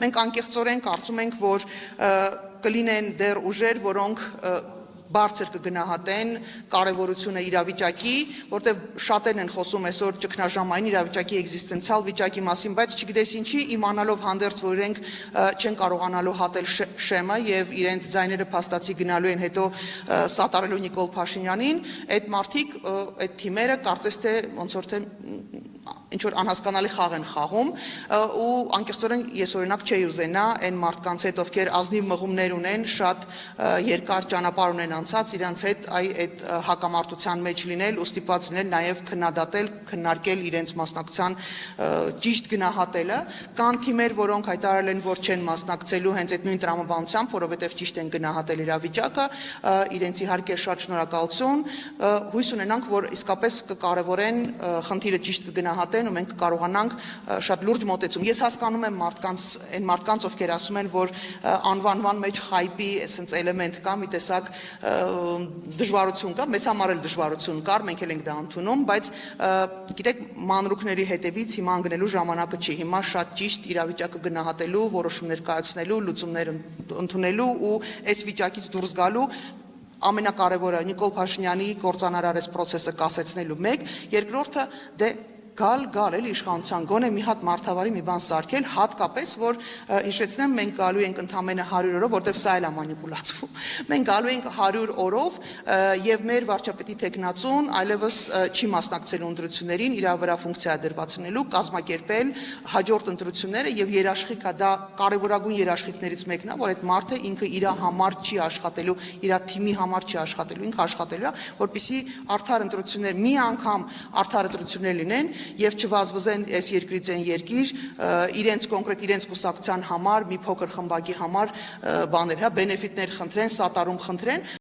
Մենք անկեղծորեն կարծում ենք, որ կլինեն դեռ ուժեր, որոնք բարձր կգնահատեն կարևորությունը իրավիճակի, որտեղ շատերն են խոսում այսօր ճգնաժամային իրավիճակի էգզիստենցիալ վիճակի մասին, բայց չգիտես ինչի, իմանալով հանդերձ, որ իրենք չեն կարողանալու հատել շեմը եւ իրենց ձայները փաստացի գնալու են հետո սատարելու Նիկոլ Փաշինյանին, այդ մարդիկ, այդ թիմերը կարծես թե ոնց որ թե ինչ որ անհասկանալի խաղ են խաղում ու անկեղծորեն ես օրինակ չէի ուզենա այն մարդկանց հետ, ովքեր ազնիվ մղումներ ունեն, շատ երկար ճանապարհ ունեն անցած, իրանց հետ այդ հակամարտության մեջ լինել ու ստիպված լինել նաև քննադատել, քննարկել իրենց մասնակցության ճիշտ գնահատելը, կան թիմեր, որոնք հայտարարել են, որ չեն մասնակցելու հենց այդ նույն տրամաբանությամբ, որովհետև ճիշտ են գնահատել իրավիճակը, իրենց իհարկե շատ շնորհակալություն, հույս ունենանք, որ իսկապես կկարևորեն խնդիրը ճիշտ կգնահատեն ու մենք կարողանանք շատ լուրջ մոտեցում։ Ես հասկանում եմ այն մարդկանց, ովքեր ասում են, որ անվանման մեջ խայպի այսպես էլեմենտ կա, մի տեսակ դժվարություն կա, մեզ համար էլ դժվարություն կար, մենք էլ ենք դա ընդունում, բայց գիտեք, մանրուքների հետևից հիմա ընկնելու ժամանակը չի, հիմա շատ ճիշտ իրավիճակը գնահատելու, որոշումներ կայացնելու, լուծումներ ընդունելու ու այս վիճակից դուրս գալու ամենակարևորը Նիկոլ Փաշինյանի կործանարար այս process-ը կասեցնելու մեկ, երկրորդը դե գալ էլի իշխանության գոնե մի հատ մարդավարի մի բան սարքել, հատկապես որ հիշեցնեմ մենք գալու ենք ընդամենը 100 օրով, որտեվ սա էլ է մանիպուլացվում։ Մենք գալու ենք 100 օրով եւ մեր վարչապետի տեխնացուն այլևս չի մասնակցելու ընտրություններին, իր վրա ֆունկցիա դրվածնելու, կազմակերպել հաջորդ ընտրությունները եւ երաշխիքա դա կարեւորագույն երաշխիքներից մեկն է, որ այդ մարդը ինքը իր համար չի աշխատելու, իր թիմի համար չի աշխատելու, ինքը աշխատելու է, որպեսզի արդար ընտրություններ մի անգամ արդար ընտրություններ լինեն եւ չվազվզեն այս երկրից այն երկիր իրենց կոնկրետ իրենց կուսակցության համար մի փոքր խմբակի համար բաներ, հա, բենեֆիտներ խնդրեն, սատարում խնդրեն